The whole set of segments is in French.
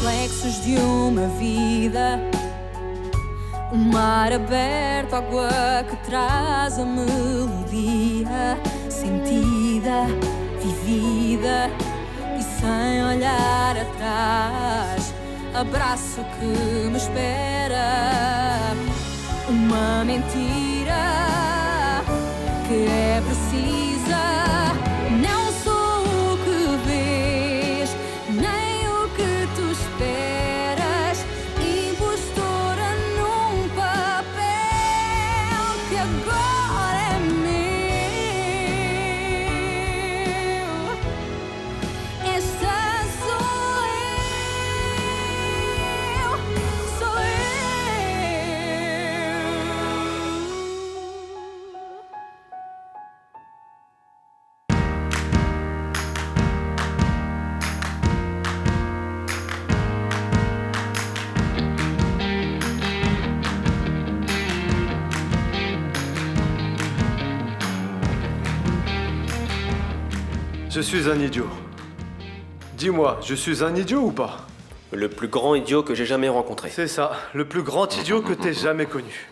reflexos de uma vida. O mar aberto, água que traz a melodia sentida, vivida e sem olhar atrás. Abraço que me espera, uma mentira que é precisa. Não sou o que vês, nem o que tu esperas. Impostora num papel que agora é meu. Esta sou eu, sou eu. Je suis un idiot. Dis-moi, je suis un idiot ou pas? Le plus grand idiot que j'ai jamais rencontré. C'est ça, le plus grand idiot que t'aies jamais connu.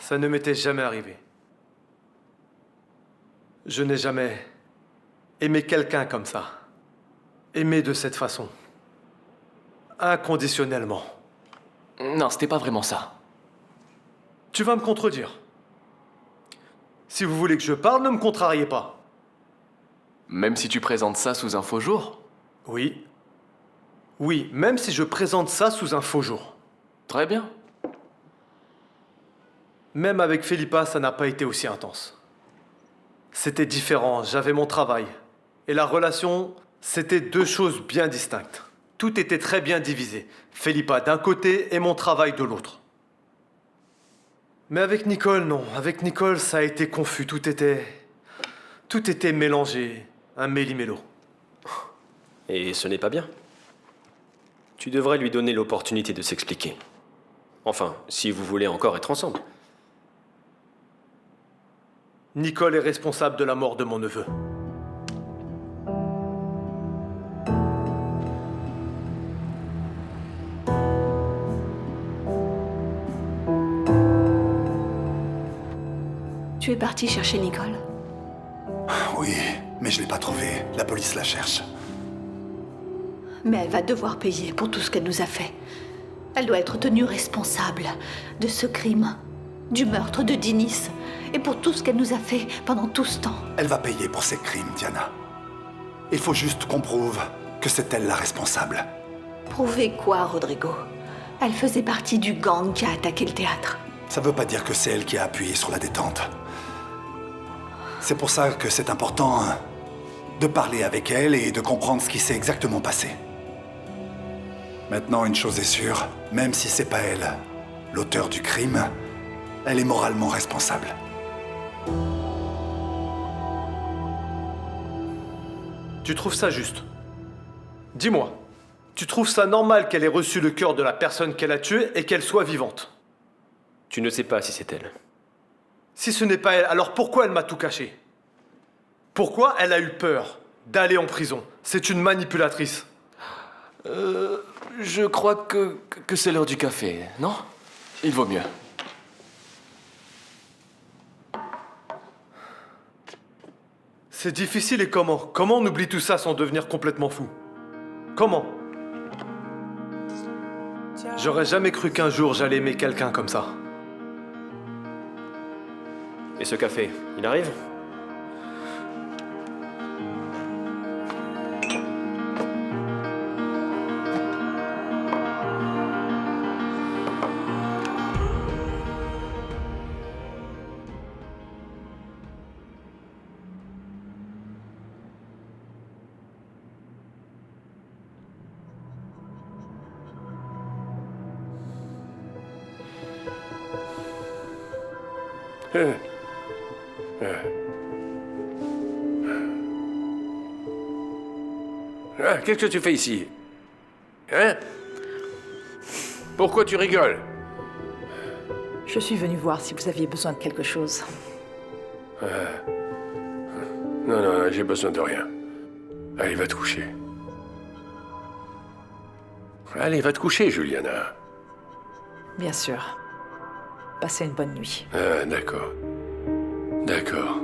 Ça ne m'était jamais arrivé. Je n'ai jamais aimé quelqu'un comme ça. Aimé de cette façon. Inconditionnellement. Non, c'était pas vraiment ça. Tu vas me contredire. Si vous voulez que je parle, ne me contrariez pas. Même si tu présentes ça sous un faux jour? Oui. Oui, même si je présente ça sous un faux jour. Très bien. Même avec Philippa, ça n'a pas été aussi intense. C'était différent, j'avais mon travail. Et la relation, c'était deux choses bien distinctes. Tout était très bien divisé. Philippa d'un côté et mon travail de l'autre. Mais avec Nicole, non. Avec Nicole, ça a été confus. Tout était mélangé. Un méli-mélo. Et ce n'est pas bien. Tu devrais lui donner l'opportunité de s'expliquer. Enfin, si vous voulez encore être ensemble. Nicole est responsable de la mort de mon neveu. Tu es parti chercher Nicole? Oui, mais je l'ai pas trouvée. La police la cherche. Mais elle va devoir payer pour tout ce qu'elle nous a fait. Elle doit être tenue responsable de ce crime, du meurtre de Dinis, et pour tout ce qu'elle nous a fait pendant tout ce temps. Elle va payer pour ses crimes, Diana. Il faut juste qu'on prouve que c'est elle la responsable. Prouver quoi, Rodrigo? Elle faisait partie du gang qui a attaqué le théâtre. Ça veut pas dire que c'est elle qui a appuyé sur la détente. C'est pour ça que c'est important de parler avec elle et de comprendre ce qui s'est exactement passé. Maintenant, une chose est sûre, même si c'est pas elle, l'auteur du crime, elle est moralement responsable. Tu trouves ça juste? Dis-moi, tu trouves ça normal qu'elle ait reçu le cœur de la personne qu'elle a tuée et qu'elle soit vivante? Tu ne sais pas si c'est elle. Si ce n'est pas elle, alors pourquoi elle m'a tout caché? Pourquoi elle a eu peur d'aller en prison? C'est une manipulatrice. Je crois que c'est l'heure du café, non? Il vaut mieux. C'est difficile et comment? Comment on oublie tout ça sans devenir complètement fou? Comment? J'aurais jamais cru qu'un jour j'allais aimer quelqu'un comme ça. Et ce café, il arrive? Qu'est-ce que tu fais ici? Hein? Pourquoi tu rigoles? Je suis venue voir si vous aviez besoin de quelque chose. Non, j'ai besoin de rien. Allez, va te coucher. Allez, va te coucher, Juliana. Bien sûr. Passez une bonne nuit. Ah, d'accord. D'accord.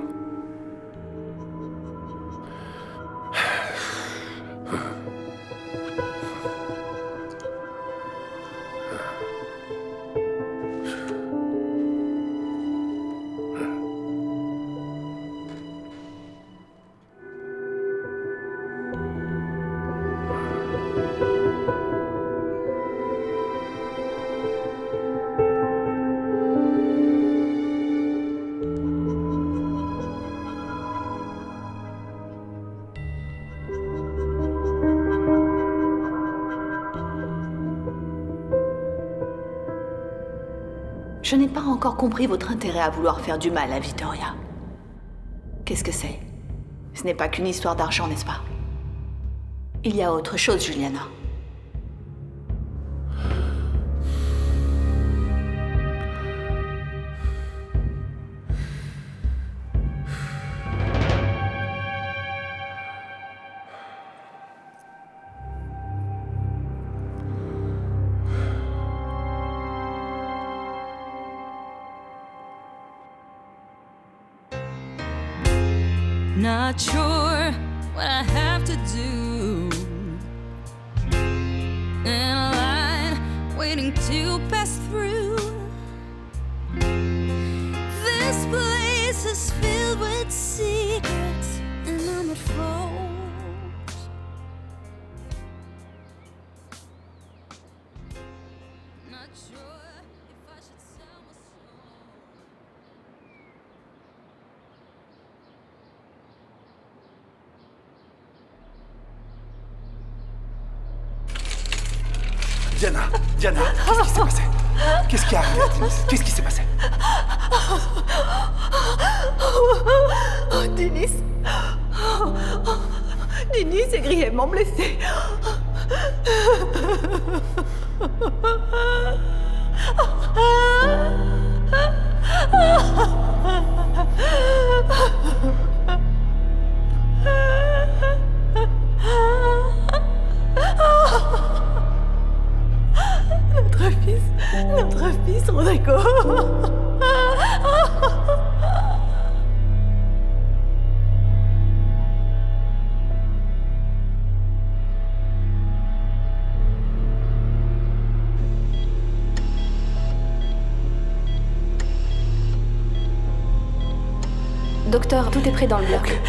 Je n'ai pas encore compris votre intérêt à vouloir faire du mal à Victoria. Qu'est-ce que c'est? Ce n'est pas qu'une histoire d'argent, n'est-ce pas? Il y a autre chose, Juliana. Not sure what I have to do. In a line waiting to pass through. This place is filled with secrets, and I'm at fault. Not sure if I should sell my soul. Diana, qu'est-ce qui s'est passé? Qu'est-ce qui est arrivé à Denise? Qu'est-ce qui s'est passé? Oh, Denise. Denise est grièvement blessée. Notre fils, Rodrigo. Docteur, tout est prêt dans le bloc.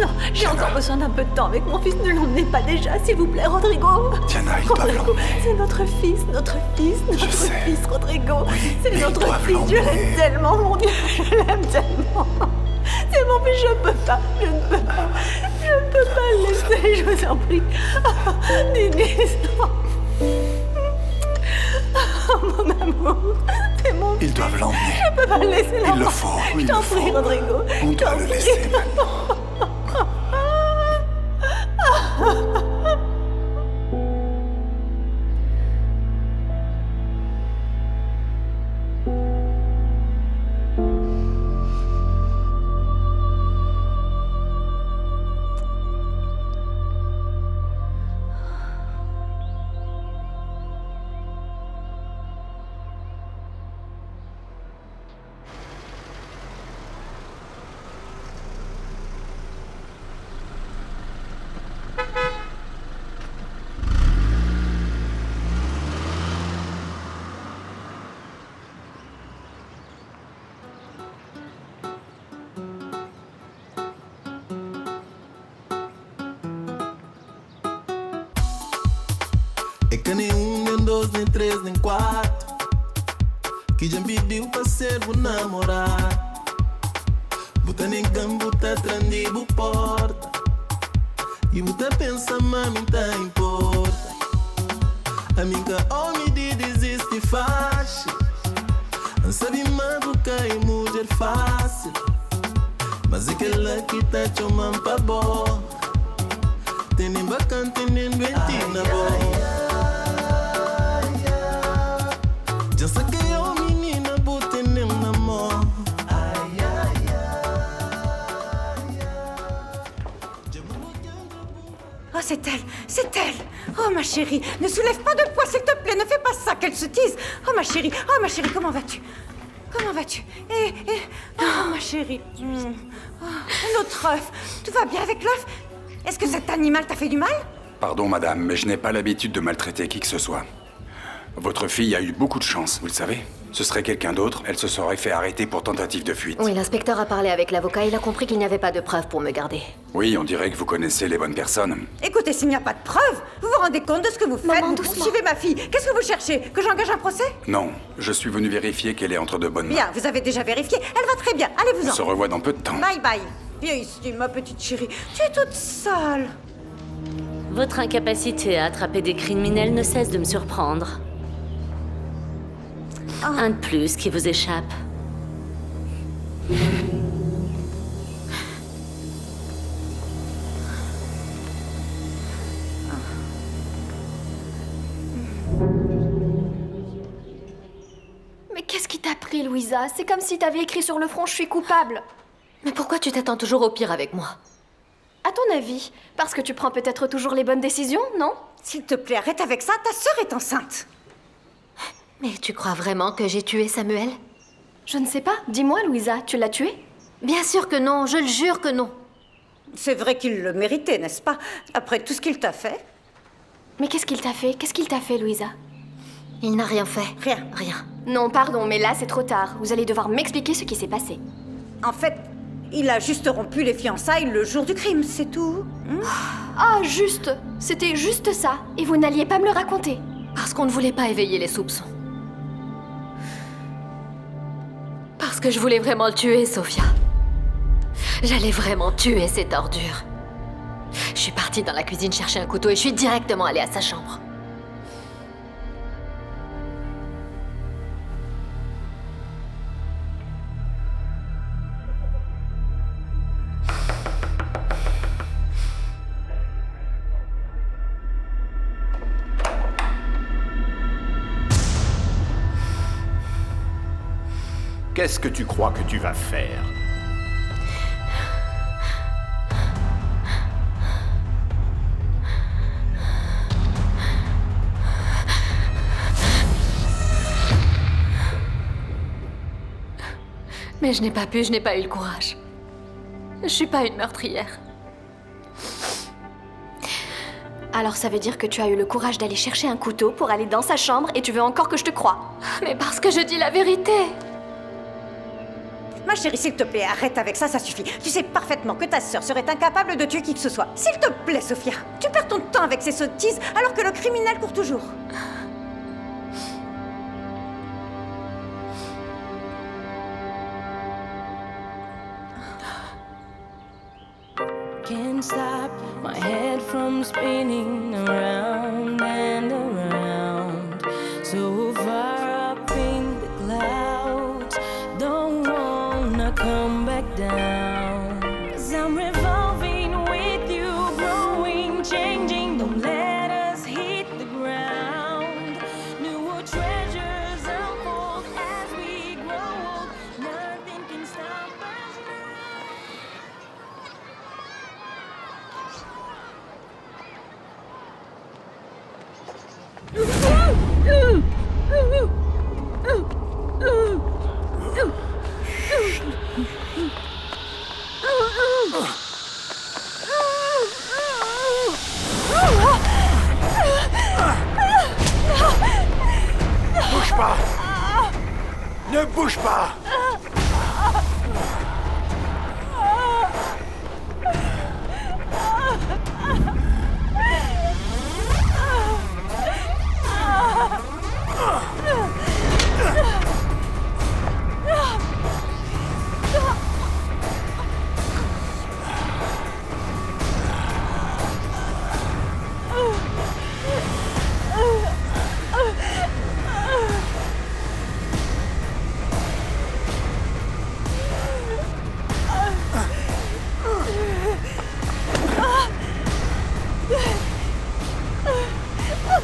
Non, j'ai encore besoin d'un peu de temps avec mon fils. Ne l'emmenez pas déjà, s'il vous plaît, Rodrigo. Diana, ils doivent Rodrigo, l'emmener. c'est notre fils, Rodrigo. Oui, C'est mais ils notre doivent fils, je l'emmener. l'aime tellement, mon Dieu, je l'aime tellement. C'est mon fils, je ne peux pas. Je ne peux pas le laisser, je vous en prie. Denise, non. Oh, mon amour, c'est mon fils. Ils doivent l'emmener. Je ne peux pas le laisser là. Il le faut, Je il t'en le prie, faut. Rodrigo. On je doit t'en le prie. laisser maintenant. É que nem nem dois, nem três, nem quatro. Que já me pediu pra ser o namorado. Bota nem campo, tá trandido porta. E bota pensa, mami, tá importa. A minha homem de desiste fácil. Não sabe maducar e mulher fácil. Mas é aquela que tá chamando pra boa. Tem nem bacante, nem doente na boa. Já saquei a menina, botei nem na mão. Oh, c'est elle, c'est elle. Oh, ma chérie, ne soulève pas de poids, s'il te plaît, ne fais pas ça, qu'elle se tise. Oh, ma chérie, comment vas-tu? Comment vas-tu? Oh, ma chérie. Oh, notre œuf. Tout va bien avec l'œuf? Est-ce que cet animal t'a fait du mal? Pardon, madame, mais je n'ai pas l'habitude de maltraiter qui que ce soit. Votre fille a eu beaucoup de chance, vous le savez. Ce serait quelqu'un d'autre, elle se serait fait arrêter pour tentative de fuite. Oui, l'inspecteur a parlé avec l'avocat, il a compris qu'il n'y avait pas de preuves pour me garder. Oui, on dirait que vous connaissez les bonnes personnes. Écoutez, s'il n'y a pas de preuves, vous vous rendez compte de ce que vous faites? Maman, Vous doucement. poursuivez ma fille. Qu'est-ce que vous cherchez? Que j'engage un procès? Non, je suis venu vérifier qu'elle est entre de bonnes mains. Bien, vous avez déjà vérifié. Elle va très bien. On Allez-vous-en. se revoit dans peu de temps. Bye bye. Viens ici, ma petite chérie. Tu es toute sale. Votre incapacité à attraper des criminels ne cesse de me surprendre. Un de plus qui vous échappe. Mais qu'est-ce qui t'a pris, Louisa? C'est comme si t'avais écrit sur le front « Je suis coupable ». Mais pourquoi tu t'attends toujours au pire avec moi? À ton avis, parce que tu prends peut-être toujours les bonnes décisions, non? S'il te plaît, arrête avec ça. Ta sœur est enceinte. Mais tu crois vraiment que j'ai tué Samuel? Je ne sais pas. Dis-moi, Louisa, tu l'as tué? Bien sûr que non, je le jure que non. C'est vrai qu'il le méritait, n'est-ce pas? Après tout ce qu'il t'a fait. Mais qu'est-ce qu'il t'a fait? Qu'est-ce qu'il t'a fait, Louisa? Il n'a rien fait. Rien. Rien. Non, pardon, mais là, c'est trop tard. Vous allez devoir m'expliquer ce qui s'est passé. En fait, il a juste rompu les fiançailles le jour du crime, c'est tout. Ah, juste. C'était juste ça. Et vous n'alliez pas me le raconter. Parce qu'on ne voulait pas éveiller les soupçons. Parce que je voulais vraiment le tuer, Sophia. J'allais vraiment tuer cette ordure. Je suis partie dans la cuisine chercher un couteau et je suis directement allée à sa chambre. Qu'est-ce que tu crois que tu vas faire? Mais je n'ai pas pu, je n'ai pas eu le courage. Je suis pas une meurtrière. Alors ça veut dire que tu as eu le courage d'aller chercher un couteau pour aller dans sa chambre et tu veux encore que je te croie. Mais parce que je dis la vérité. Ma chérie, s'il te plaît, arrête avec ça, ça suffit. Tu sais parfaitement que ta sœur serait incapable de tuer qui que ce soit. S'il te plaît, Sophia, tu perds ton temps avec ces sottises alors que le criminel court toujours. Can't stop my head from spinning around and around. So far up in the clouds, don't wanna come back down. 'Cause I'm revolving with you, growing, changing. Don't let us hit the ground. New treasures unfold as we grow old. Nothing can stop us now. Bouge pas! Ne bouge pas!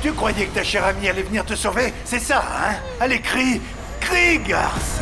Tu croyais que ta chère amie allait venir te sauver? C'est ça, hein? Allez, crie! Crie, garce!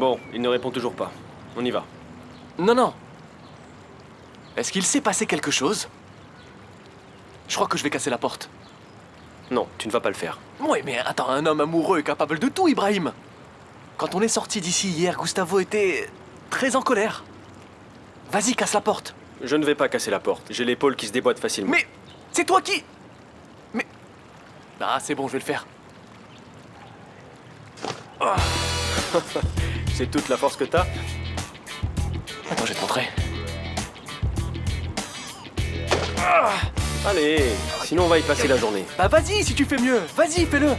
Bon, il ne répond toujours pas. On y va. Non, non. Est-ce qu'il s'est passé quelque chose? Je crois que je vais casser la porte. Non, tu ne vas pas le faire. Oui, mais attends, un homme amoureux est capable de tout, Ibrahim. Quand on est sorti d'ici hier, Gustavo était très en colère. Vas-y, casse la porte. Je ne vais pas casser la porte. J'ai l'épaule qui se déboîte facilement. Mais c'est toi qui... Mais... Ah, c'est bon, je vais le faire. Ah. C'est toute la force que t'as? Attends, je vais te montrer. Ah. Allez, sinon on va y passer la journée. Bah vas-y, si tu fais mieux. Vas-y, fais-le.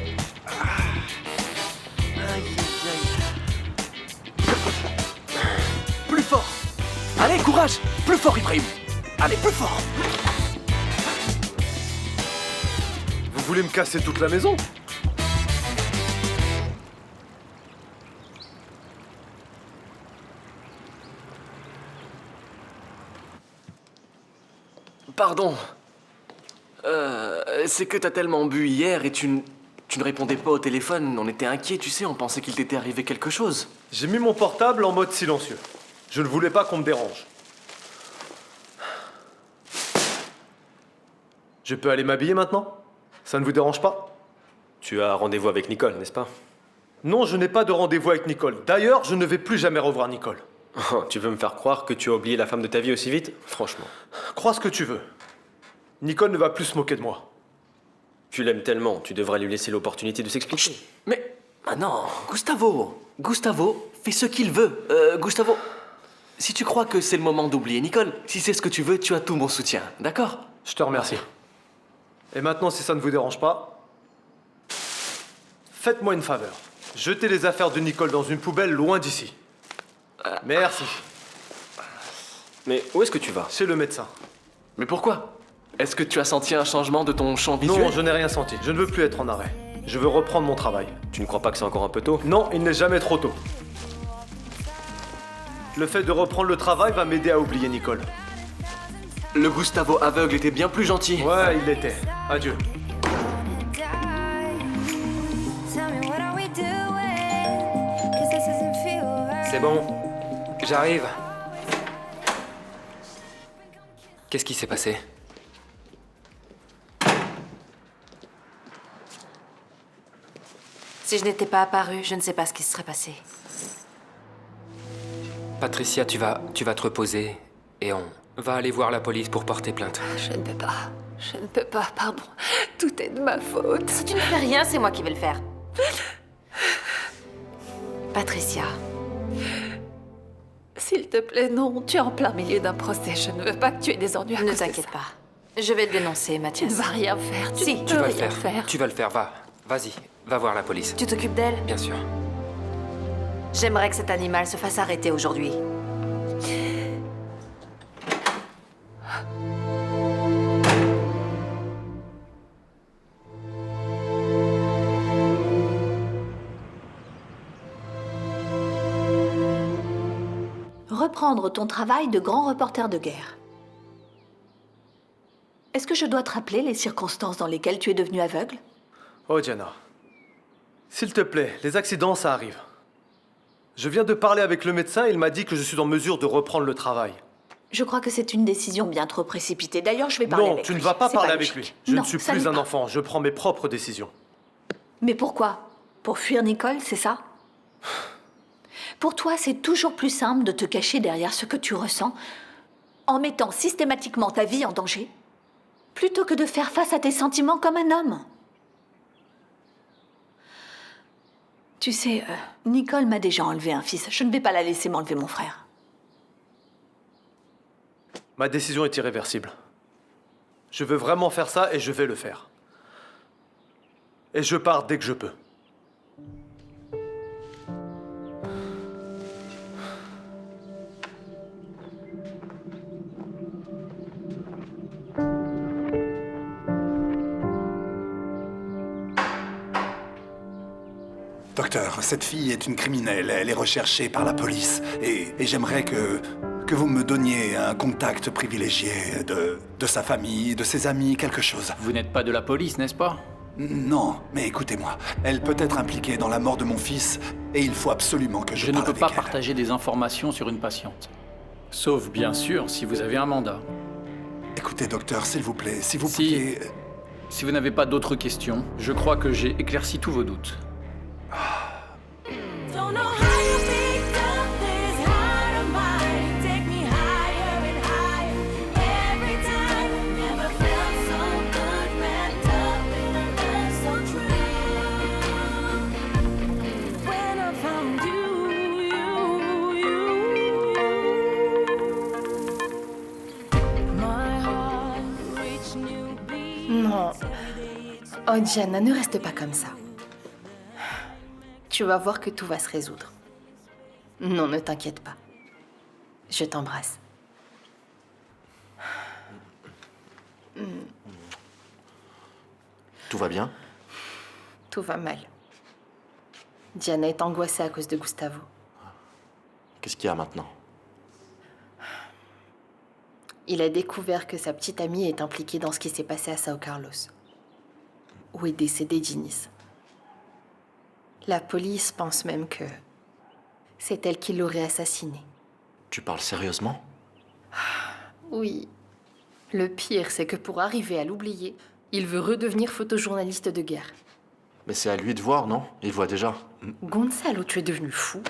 Plus fort. Allez, courage. Plus fort, Ibrahim. Allez, plus fort. Vous voulez me casser toute la maison? Pardon. C'est que t'as tellement bu hier et tu ne répondais pas au téléphone. On était inquiets, tu sais, on pensait qu'il t'était arrivé quelque chose. J'ai mis mon portable en mode silencieux. Je ne voulais pas qu'on me dérange. Je peux aller m'habiller maintenant? Ça ne vous dérange pas? Tu as rendez-vous avec Nicole, n'est-ce pas? Non, je n'ai pas de rendez-vous avec Nicole. D'ailleurs, je ne vais plus jamais revoir Nicole. Oh, tu veux me faire croire que tu as oublié la femme de ta vie aussi vite? Franchement. Crois ce que tu veux. Nicole ne va plus se moquer de moi. Tu l'aimes tellement, tu devrais lui laisser l'opportunité de s'expliquer. Mais... Ah non, Gustavo. Gustavo fait ce qu'il veut. Gustavo, si tu crois que c'est le moment d'oublier Nicole, si c'est ce que tu veux, tu as tout mon soutien, d'accord? Je te remercie. Et maintenant, si ça ne vous dérange pas, faites-moi une faveur. Jetez les affaires de Nicole dans une poubelle loin d'ici. Merci. Mais où est-ce que tu vas? Chez le médecin. Mais pourquoi? Est-ce que tu as senti un changement de ton champ visuel? Non, je n'ai rien senti. Je ne veux plus être en arrêt. Je veux reprendre mon travail. Tu ne crois pas que c'est encore un peu tôt? Non, il n'est jamais trop tôt. Le fait de reprendre le travail va m'aider à oublier Nicole. Le Gustavo aveugle était bien plus gentil. Ouais, il l'était. Adieu. C'est bon. J'arrive. Qu'est-ce qui s'est passé? Si je n'étais pas apparue, je ne sais pas ce qui se serait passé. Patricia, tu vas te reposer et on va aller voir la police pour porter plainte. Je ne peux pas. Je ne peux pas, pardon. Tout est de ma faute. Si tu ne fais rien, c'est moi qui vais le faire. Patricia. S'il te plaît, non. Tu es en plein milieu d'un procès. Je ne veux pas que tu aies des ennuis à Ne cause de t'inquiète ça. pas. Je vais te dénoncer, Tu Mathias. ne vas rien faire. Tu Si. ne Tu peux vas le rien faire. faire. Tu vas le faire, va. Vas-y, va voir la police. Tu t'occupes d'elle? Bien sûr. J'aimerais que cet animal se fasse arrêter aujourd'hui. Reprendre ton travail de grand reporter de guerre. Est-ce que je dois te rappeler les circonstances dans lesquelles tu es devenu aveugle? Oh, Diana. S'il te plaît, les accidents, ça arrive. Je viens de parler avec le médecin et il m'a dit que je suis en mesure de reprendre le travail. Je crois que c'est une décision bien trop précipitée. D'ailleurs, je vais parler Non, avec tu lui. ne vas pas C'est parler avec logique. lui. Je Non, ne suis ça plus n'est un pas. enfant, je prends mes propres décisions. Mais pourquoi? Pour fuir Nicole, c'est ça? Pour toi, c'est toujours plus simple de te cacher derrière ce que tu ressens en mettant systématiquement ta vie en danger, plutôt que de faire face à tes sentiments comme un homme. Tu sais, Nicole m'a déjà enlevé un fils. Je ne vais pas la laisser m'enlever mon frère. Ma décision est irréversible. Je veux vraiment faire ça et je vais le faire. Et je pars dès que je peux. Docteur, cette fille est une criminelle. Elle est recherchée par la police. Et j'aimerais que vous me donniez un contact privilégié de sa famille, de ses amis, quelque chose. Vous n'êtes pas de la police, n'est-ce pas? Non, mais écoutez-moi. Elle peut être impliquée dans la mort de mon fils et il faut absolument que je Je ne parle peux pas avec elle. partager des informations sur une patiente. Sauf, bien sûr, si vous avez un mandat. Écoutez, docteur, s'il vous plaît, si vous pouviez... Si vous n'avez pas d'autres questions, je crois que j'ai éclairci tous vos doutes. Don't know how you picked up this heart of mine. Take me higher and higher every time. Never felt so good, wrapped up in a love so true. When I found you, my heart reached new beats. Non. Oh, Diana, ne reste pas comme ça. Tu vas voir que tout va se résoudre. Non, ne t'inquiète pas. Je t'embrasse. Tout va bien? Tout va mal. Diana est angoissée à cause de Gustavo. Qu'est-ce qu'il y a maintenant? Il a découvert que sa petite amie est impliquée dans ce qui s'est passé à Sao Carlos, où est décédé Diniz. La police pense même que c'est elle qui l'aurait assassiné. Tu parles sérieusement? Oui. Le pire, c'est que pour arriver à l'oublier, il veut redevenir photojournaliste de guerre. Mais c'est à lui de voir, non? Il voit déjà. Gonzalo, tu es devenu fou?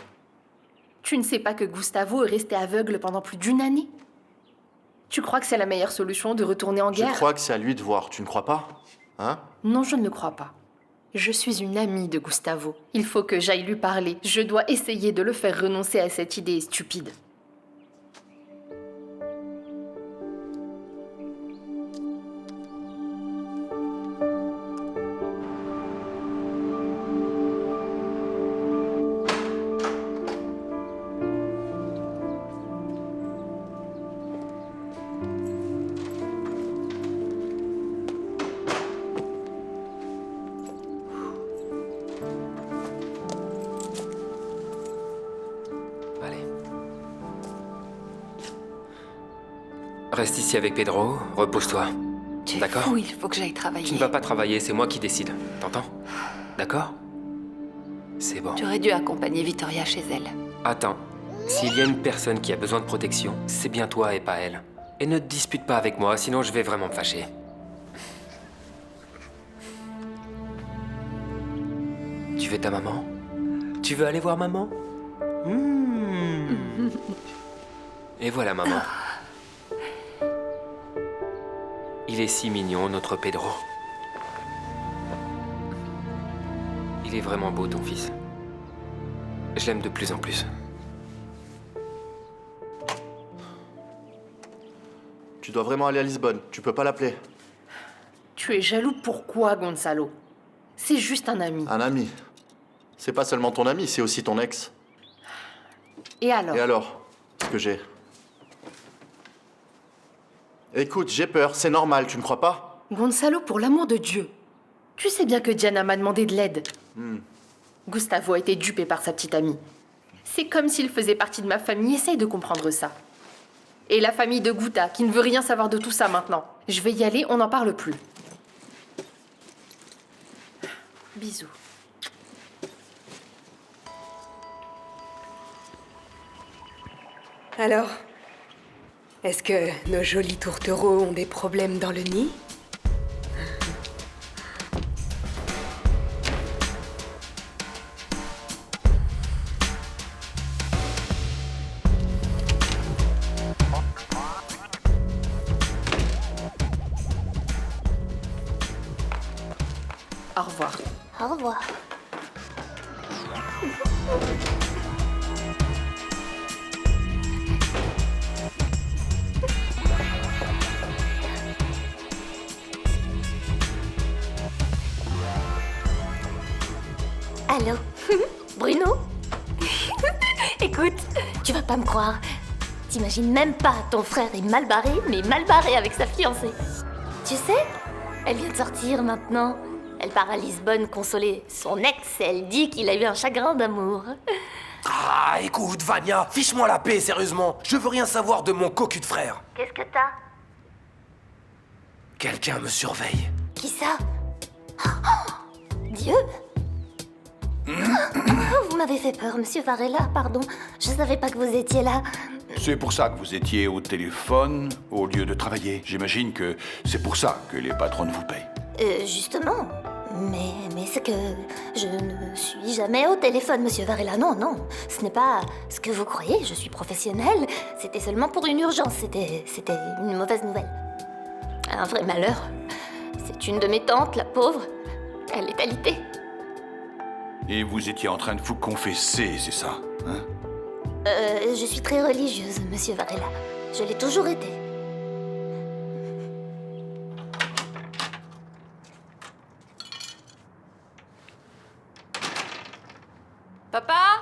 Tu ne sais pas que Gustavo est resté aveugle pendant plus d'1 année? Tu crois que c'est la meilleure solution de retourner en guerre? Je crois que c'est à lui de voir, tu ne crois pas? Hein? Non, je ne le crois pas. Je suis une amie de Gustavo. Il faut que j'aille lui parler. Je dois essayer de le faire renoncer à cette idée stupide. Reste ici avec Pedro, repose-toi. D'accord? Fou, il faut que j'aille travailler. Tu ne vas pas travailler, c'est moi qui décide. T'entends? D'accord? C'est bon. Tu aurais dû accompagner Victoria chez elle. Attends. S'il y a une personne qui a besoin de protection, c'est bien toi et pas elle. Et ne te dispute pas avec moi, sinon je vais vraiment me fâcher. Tu veux ta maman? Tu veux aller voir maman? Et voilà maman. Il est si mignon, notre Pedro. Il est vraiment beau, ton fils. Je l'aime de plus en plus. Tu dois vraiment aller à Lisbonne, tu peux pas l'appeler. Tu es jaloux pourquoi, Gonzalo? C'est juste un ami. Un ami. C'est pas seulement ton ami, c'est aussi ton ex. Et alors? Et alors? Ce que j'ai. Écoute, j'ai peur, c'est normal, tu ne crois pas? Gonzalo, pour l'amour de Dieu. Tu sais bien que Diana m'a demandé de l'aide. Gustavo a été dupé par sa petite amie. C'est comme s'il faisait partie de ma famille, essaye de comprendre ça. Et la famille de Guta, qui ne veut rien savoir de tout ça maintenant. Je vais y aller, on n'en parle plus. Bisous. Alors, est-ce que nos jolis tourtereaux ont des problèmes dans le nid? Au revoir. Au revoir. Allô? Bruno? Écoute, tu vas pas me croire. T'imagines même pas, ton frère est mal barré, mais mal barré avec sa fiancée. Tu sais, elle vient de sortir maintenant. Elle part à Lisbonne consoler son ex et elle dit qu'il a eu un chagrin d'amour. Ah, écoute, Vania, fiche-moi la paix, sérieusement. Je veux rien savoir de mon cocu de frère. Qu'est-ce que t'as? Quelqu'un me surveille. Qui ça? Oh, Dieu! Vous m'avez fait peur, monsieur Varela, pardon. Je savais pas que vous étiez là. C'est pour ça que vous étiez au téléphone au lieu de travailler. J'imagine que c'est pour ça que les patrons vous payent. Justement. Mais c'est que je ne suis jamais au téléphone, monsieur Varela. Non, non. Ce n'est pas ce que vous croyez. Je suis professionnelle. C'était seulement pour une urgence. C'était une mauvaise nouvelle. Un vrai malheur. C'est une de mes tantes, la pauvre. Elle est alitée. Et vous étiez en train de vous confesser, c'est ça, hein? Je suis très religieuse, monsieur Varela. Je l'ai toujours été. Papa?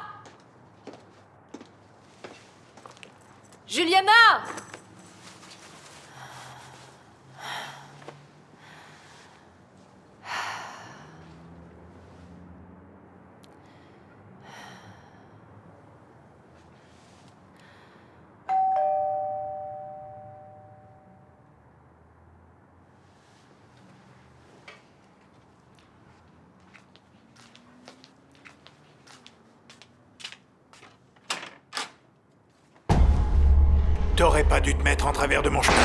Juliana? T'aurais pas dû te mettre en travers de mon chemin.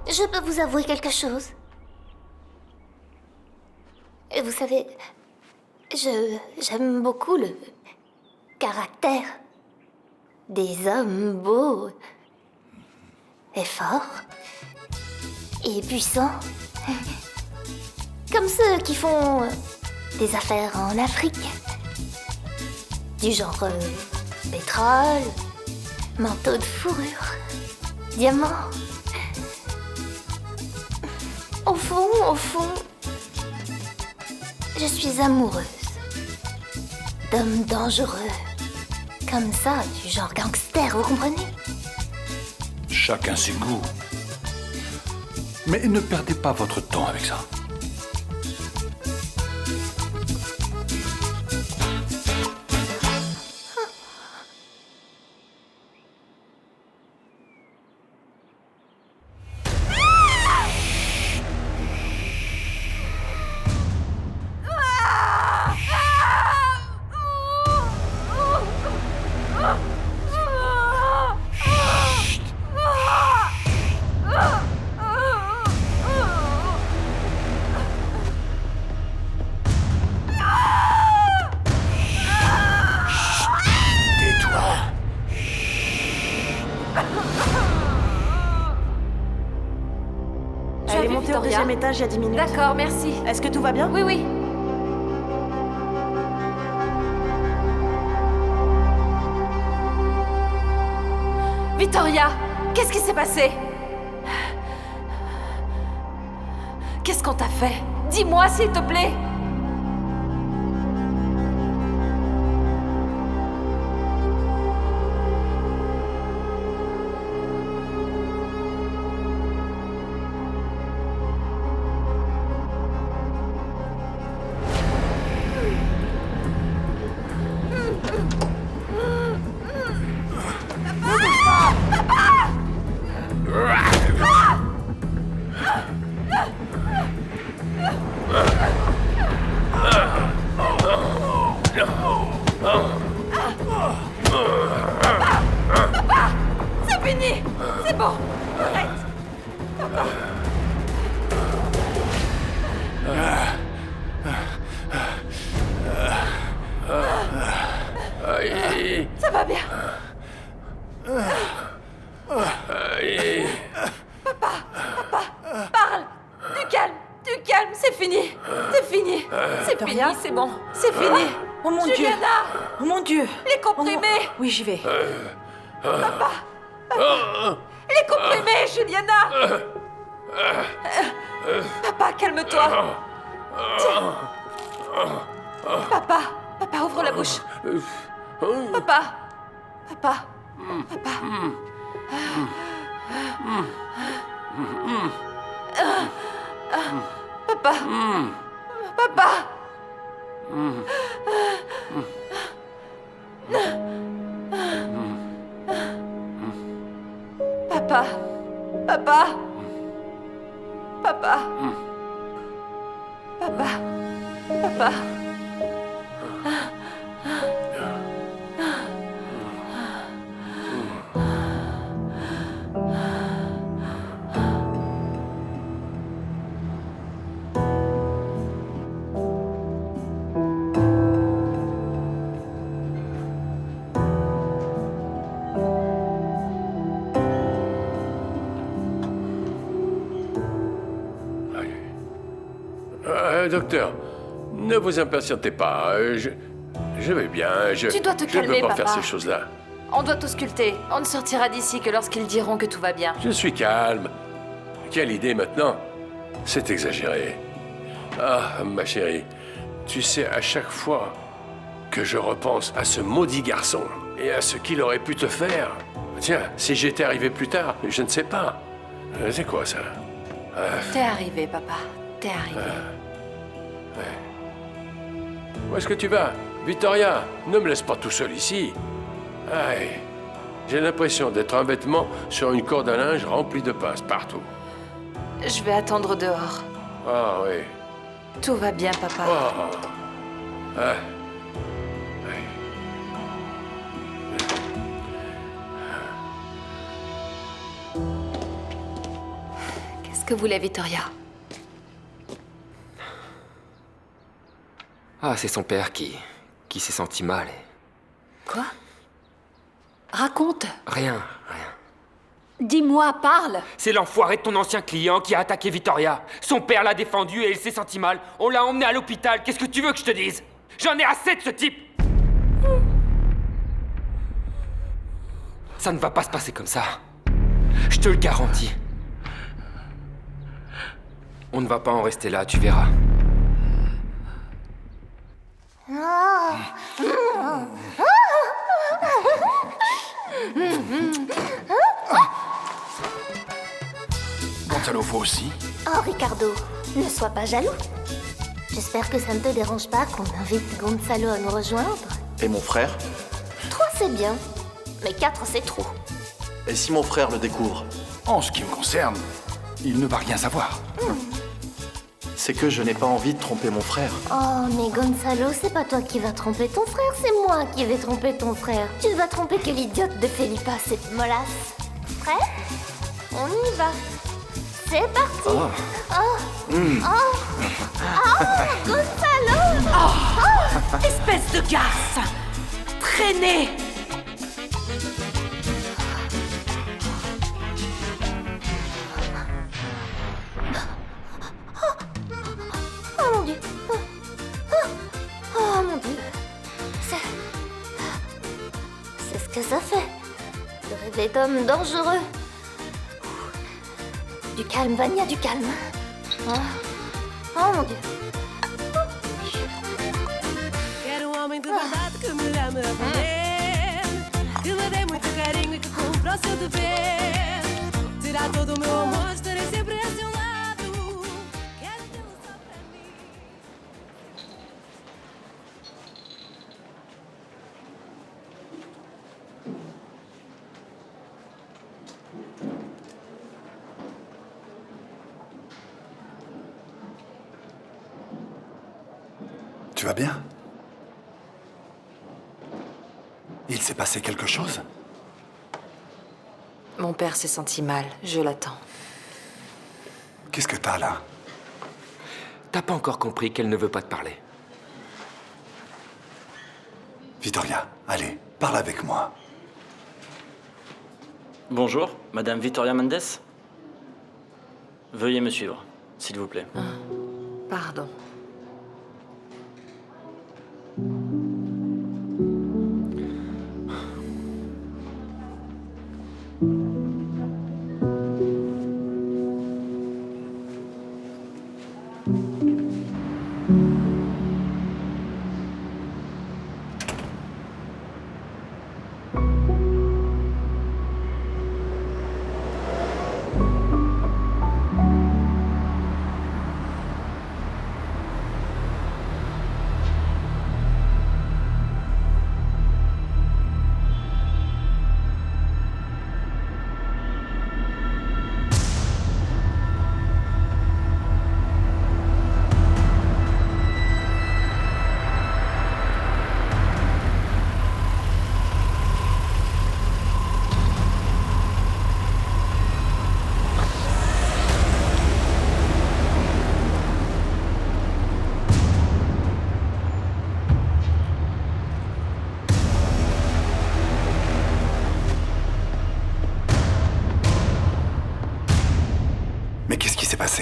Je peux vous avouer quelque chose. Et vous savez, j'aime beaucoup le caractère des hommes beaux et forts et puissants, comme ceux qui font des affaires en Afrique, du genre pétrole, manteau de fourrure, diamants. Au fond, je suis amoureuse d'hommes dangereux. Comme ça, du genre gangster, vous comprenez? Chacun ses goûts. Mais ne perdez pas votre temps avec ça. Elle est montée au deuxième étage il y a 10 minutes. D'accord, merci. Est-ce que tout va bien? Oui, oui. Victoria, qu'est-ce qui s'est passé? Qu'est-ce qu'on t'a fait? Dis-moi, s'il te plaît. C'est fini! C'est bon! Arrête! Papa! Ça va bien? Papa, parle! Du calme, c'est fini! C'est fini! C'est fini, c'est bon! C'est fini! Oh mon Dieu! Juliana! Oh mon Dieu! Les comprimés! Oui, j'y vais. Papa! Les comprimés, Juliana! Papa, calme-toi! Tiens! Papa, ouvre la bouche! Papa! Papa. Papa. Papa. Papa. Papa. Docteur, ne vous impatientez pas. Je vais bien. Tu dois te Je calmer, ne peux pas papa. faire ces choses-là. On doit t'ausculter. On ne sortira d'ici que lorsqu'ils diront que tout va bien. Je suis calme. Quelle idée maintenant? C'est exagéré. Ah, ma chérie, tu sais, à chaque fois que je repense à ce maudit garçon et à ce qu'il aurait pu te faire, tiens, si j'étais arrivé plus tard, je ne sais pas. C'est quoi ça? T'es arrivé, papa. T'es arrivé. Où est-ce que tu vas? Victoria, ne me laisse pas tout seul ici. Aïe, j'ai l'impression d'être un vêtement sur une corde à linge remplie de pinces partout. Je vais attendre dehors. Ah oui. Tout va bien, papa. Oh. Ah. Qu'est-ce que voulait Victoria? Ah, c'est son père qui s'est senti mal. Quoi? Raconte. Rien. Dis-moi, parle. C'est l'enfoiré de ton ancien client qui a attaqué Victoria. Son père l'a défendu et il s'est senti mal. On l'a emmené à l'hôpital. Qu'est-ce que tu veux que je te dise? J'en ai assez de ce type. Ça ne va pas se passer comme ça. Je te le garantis. On ne va pas en rester là, tu verras. Gonzalo, vous aussi? Oh, Ricardo, ne sois pas jaloux. J'espère que ça ne te dérange pas qu'on invite Gonzalo à nous rejoindre. Et mon frère? 3, c'est bien. Mais 4, c'est trop. Et si mon frère le découvre? En ce qui me concerne, il ne va rien savoir. C'est que je n'ai pas envie de tromper mon frère. Oh, mais Gonzalo, c'est pas toi qui vas tromper ton frère, c'est moi qui vais tromper ton frère. Tu vas tromper que l'idiote de Felipa, cette molasse. Prêt? On y va. C'est parti. Oh. Oh. Oh, Gonzalo. Oh. Espèce de garce. Traînez. Oh mon Dieu. Oh mon Dieu. C'est ce que ça fait. De rêver d'homme dangereux. Du calme, Vania, du calme. Oh mon Dieu. Quero um homem de verdade que me ame a valer, que me dê muito carinho e que cumpra o seu dever. Terá todo o meu amor, estarei sempre a seu lado. Quero tê-lo só pra mim. Tu vas bien? Il s'est passé quelque chose? Mon père s'est senti mal. Je l'attends. Qu'est-ce que t'as là? T'as pas encore compris qu'elle ne veut pas te parler. Victoria, allez, parle avec moi. Bonjour, Madame Victoria Mendes. Veuillez me suivre, s'il vous plaît. Pardon.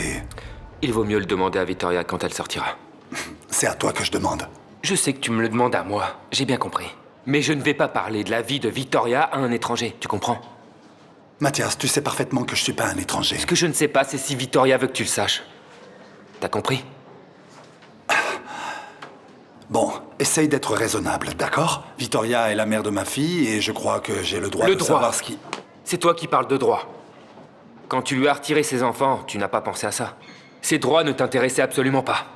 c'est... Il vaut mieux le demander à Victoria quand elle sortira. C'est à toi que je demande. Je sais que tu me le demandes à moi, j'ai bien compris. Mais je ne vais pas parler de la vie de Victoria à un étranger, tu comprends? Mathias, tu sais parfaitement que je suis pas un étranger. Ce que je ne sais pas, c'est si Victoria veut que tu le saches. T'as compris? Bon, essaye d'être raisonnable, d'accord? Victoria est la mère de ma fille et je crois que j'ai le droit de savoir ce qui... C'est toi qui parles de droit. Quand tu lui as retiré ses enfants, tu n'as pas pensé à ça. Ces droits ne t'intéressaient absolument pas.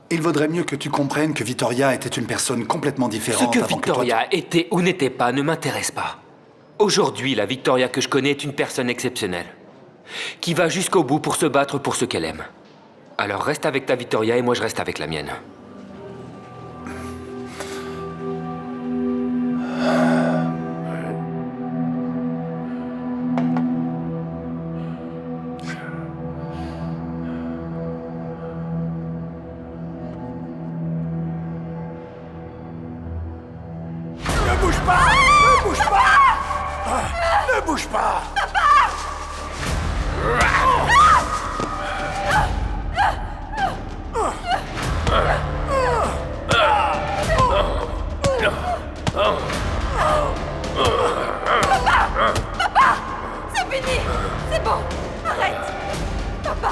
Il vaudrait mieux que tu comprennes que Victoria était une personne complètement différente. Ce que Victoria était ou n'était pas ne m'intéresse pas. Aujourd'hui, la Victoria que je connais est une personne exceptionnelle, qui va jusqu'au bout pour se battre pour ce qu'elle aime. Alors reste avec ta Victoria et moi je reste avec la mienne. Ne bouge pas! Ne bouge pas! Ne bouge pas! Papa! C'est fini! C'est bon! Arrête! Papa!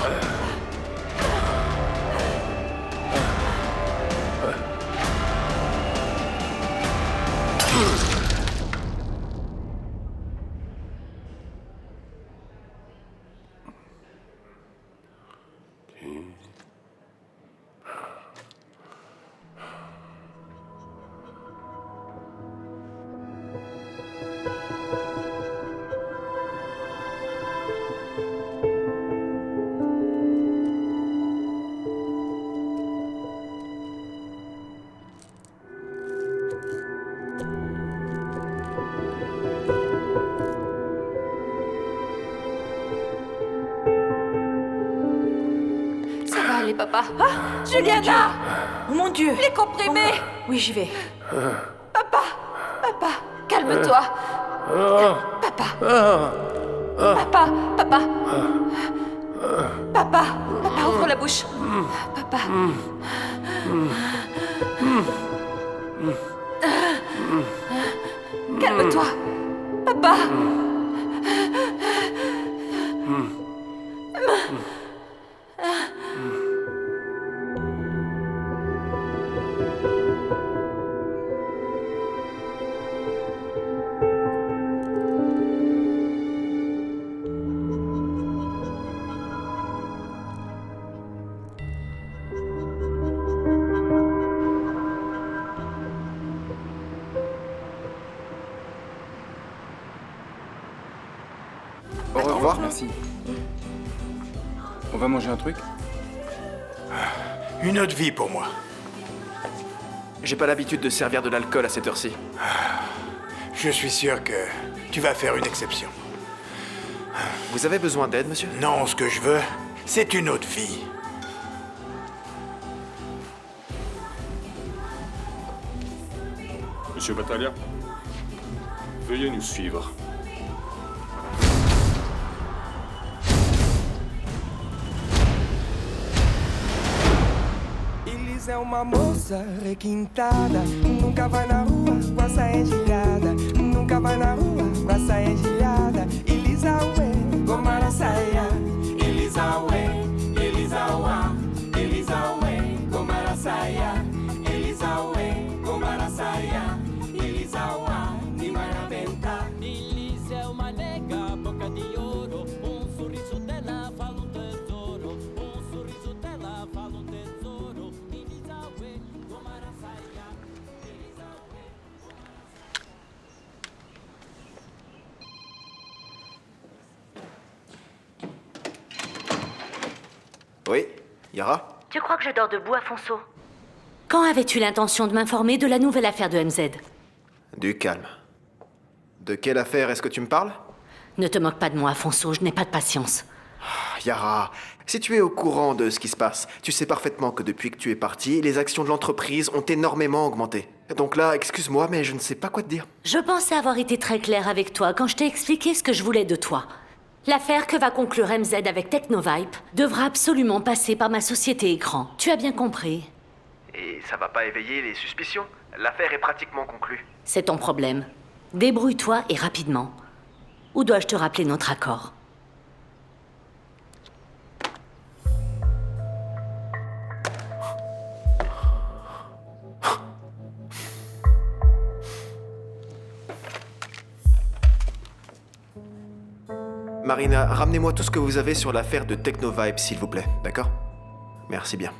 Allez, papa. Ah, Juliana! Oh mon Dieu! Les comprimés! Oui, j'y vais. Papa! Papa! Calme-toi! Papa! Papa! Papa! Papa! Papa, ouvre la bouche! Papa! Calme-toi! Papa! Au revoir. Merci. On va manger un truc? Une autre vie pour moi. J'ai pas l'habitude de servir de l'alcool à cette heure-ci. Je suis sûr que tu vas faire une exception. Vous avez besoin d'aide, monsieur? Non, ce que je veux, c'est une autre vie. Monsieur Battaglia, veuillez nous suivre. É uma moça requintada, nunca vai na rua com a saia engelhada, nunca vai na rua com a saia engelhada. Elisa ué, gomara saia, Elisa ué, Elisa uá, Elisa ué, gomara saia, Elisa ué, gomara saia, Elisa uá, ni marabenta. Elisa é uma nega, boca de ouro, sorriso dela fala tesouro, sorriso dela fala tesouro. Oui, Yara? Tu crois que je dors debout, Afonso? Quand avais-tu l'intention de m'informer de la nouvelle affaire de MZ? Du calme. De quelle affaire est-ce que tu me parles? Ne te moque pas de moi, Afonso, je n'ai pas de patience. Yara, si tu es au courant de ce qui se passe, tu sais parfaitement que depuis que tu es parti, les actions de l'entreprise ont énormément augmenté. Donc là, excuse-moi, mais je ne sais pas quoi te dire. Je pensais avoir été très claire avec toi quand je t'ai expliqué ce que je voulais de toi. L'affaire que va conclure MZ avec Technovibe devra absolument passer par ma société écran. Tu as bien compris. Et ça va pas éveiller les suspicions? L'affaire est pratiquement conclue. C'est ton problème. Débrouille-toi et rapidement. Ou dois-je te rappeler notre accord? Marina, ramenez-moi tout ce que vous avez sur l'affaire de Technovibe, s'il vous plaît, d'accord? Merci bien.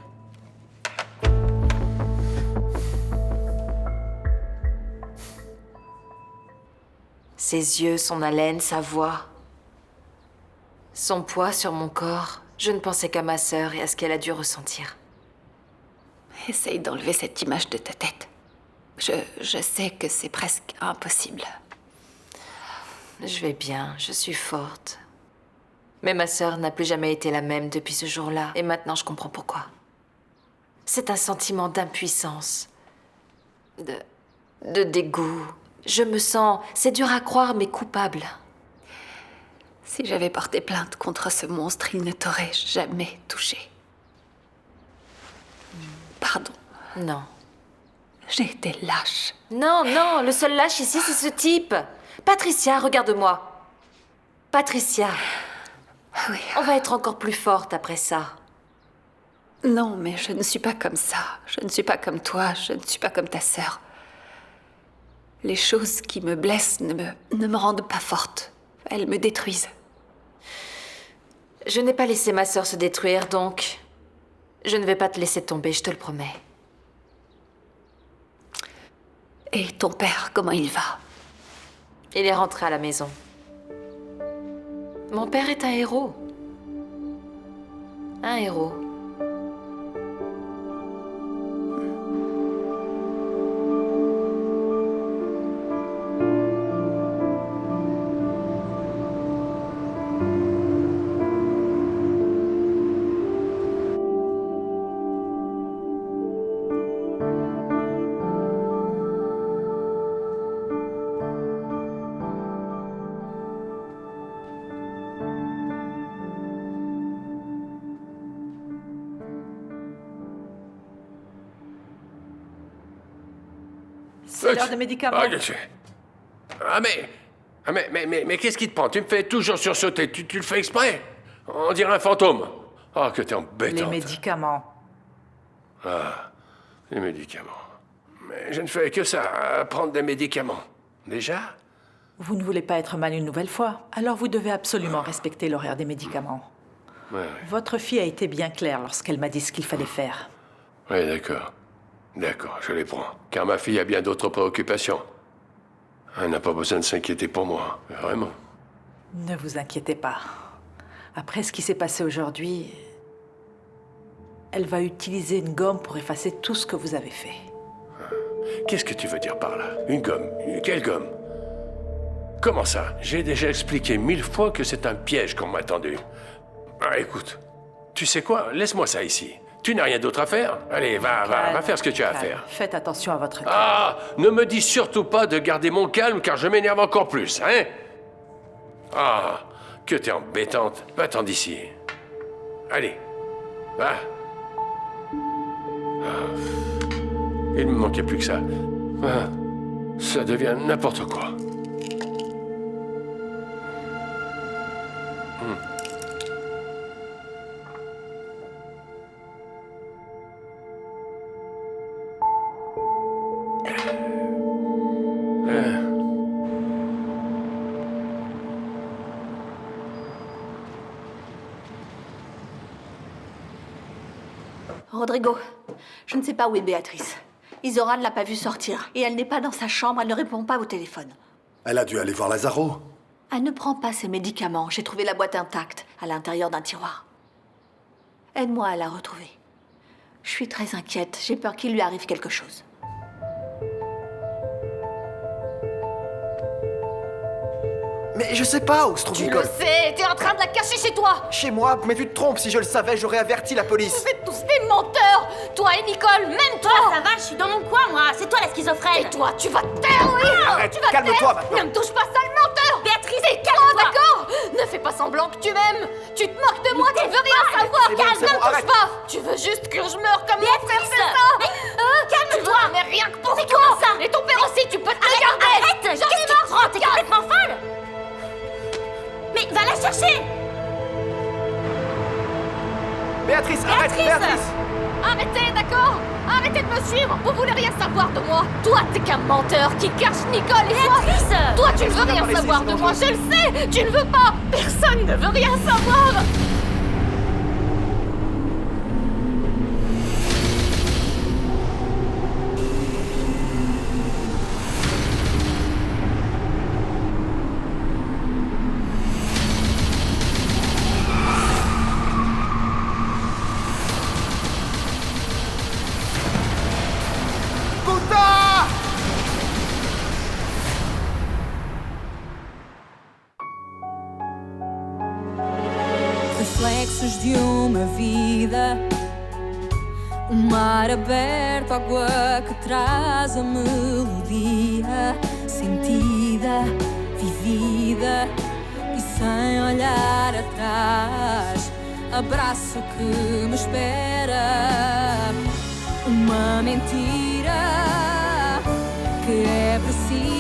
Ses yeux, son haleine, sa voix. Son poids sur mon corps. Je ne pensais qu'à ma sœur et à ce qu'elle a dû ressentir. Essaye d'enlever cette image de ta tête. Je sais que c'est presque impossible. Je vais bien, je suis forte. Mais ma sœur n'a plus jamais été la même depuis ce jour-là, et maintenant je comprends pourquoi. C'est un sentiment d'impuissance, de dégoût. Je me sens, c'est dur à croire, mais coupable. Si j'avais porté plainte contre ce monstre, il ne t'aurait jamais touché. Pardon. Non. J'ai été lâche. Non, non, le seul lâche ici, c'est ce type. Patricia, regarde-moi. Patricia. Oui. On va être encore plus forte après ça. Non, mais je ne suis pas comme ça. Je ne suis pas comme toi, je ne suis pas comme ta sœur. Les choses qui me blessent ne me rendent pas forte. Elles me détruisent. Je n'ai pas laissé ma sœur se détruire, donc je ne vais pas te laisser tomber, je te le promets. Et ton père, comment il va? Il est rentré à la maison. Mon père est un héros. Un héros. C'est l'heure des médicaments. Mais qu'est-ce qui te prend? Tu me fais toujours sursauter. Tu le fais exprès? On dirait un fantôme. Oh, que t'es embêtante. Les médicaments. Ah, les médicaments. Mais je ne fais que ça, prendre des médicaments. Déjà? Vous ne voulez pas être mal une nouvelle fois, alors vous devez absolument respecter l'horaire des médicaments. Ouais. Votre fille a été bien claire lorsqu'elle m'a dit ce qu'il fallait faire. Oui, d'accord. D'accord, je les prends. Car ma fille a bien d'autres préoccupations. Elle n'a pas besoin de s'inquiéter pour moi, vraiment. Ne vous inquiétez pas. Après ce qui s'est passé aujourd'hui, elle va utiliser une gomme pour effacer tout ce que vous avez fait. Qu'est-ce que tu veux dire par là? Une gomme? Quelle gomme? Comment ça? J'ai déjà expliqué 1000 fois que c'est un piège qu'on m'a tendu. Ah, écoute, tu sais quoi? Laisse-moi ça ici. Tu n'as rien d'autre à faire? Allez, va faire ce que tu as à faire. Faites attention à votre calme. Ah! Ne me dis surtout pas de garder mon calme, car je m'énerve encore plus, hein? Ah! Que t'es embêtante. Va-t'en d'ici. Allez, va. Ah. Il me manquait plus que ça. Ah. Ça devient n'importe quoi. Rodrigo, je ne sais pas où est Béatrice. Isora ne l'a pas vue sortir. Et elle n'est pas dans sa chambre, elle ne répond pas au téléphone. Elle a dû aller voir Lazaro. Elle ne prend pas ses médicaments. J'ai trouvé la boîte intacte, à l'intérieur d'un tiroir. Aide-moi à la retrouver. Je suis très inquiète. J'ai peur qu'il lui arrive quelque chose. Mais je sais pas où se trouve Tu Nicole. le sais, t'es en train de la cacher chez toi. Chez moi? Mais tu te trompes, si je le savais, j'aurais averti la police. Vous êtes tous des menteurs. Toi et Nicole, même toi. Ça va, je suis dans mon coin, moi. C'est toi la schizophrène. Et toi, tu vas te taire, oui. Arrête, tu vas te calme-toi taire. maintenant. Ne me touche pas, sale menteur. Béatrice, calme-toi. D'accord. Ne fais pas semblant que tu m'aimes. Tu te moques de moi, tu veux rien savoir. C'est bon, Calme, c'est ne bon, me touche arrête. pas. Tu veux juste que je meure comme mon père, c'est ça? Calme-toi. Mais rien que pour toi. comment ça? Et ton père aussi, tu peux te le garder. Arrête! Qu'est-ce qui te prend? T'es complètement folle! Mais va la chercher! Béatrice, arrête, Béatrice! Arrêtez, d'accord? Arrêtez de me suivre. Vous voulez rien savoir de moi. Toi, t'es qu'un menteur qui cache Nicole et toi, tu ne veux rien savoir de moi. Je le sais. Tu ne veux pas. Personne ne veut rien savoir. Reflexos de uma vida, mar aberto, água que traz a melodia sentida, vivida e sem olhar atrás. Abraço que me espera, uma mentira que é precisa.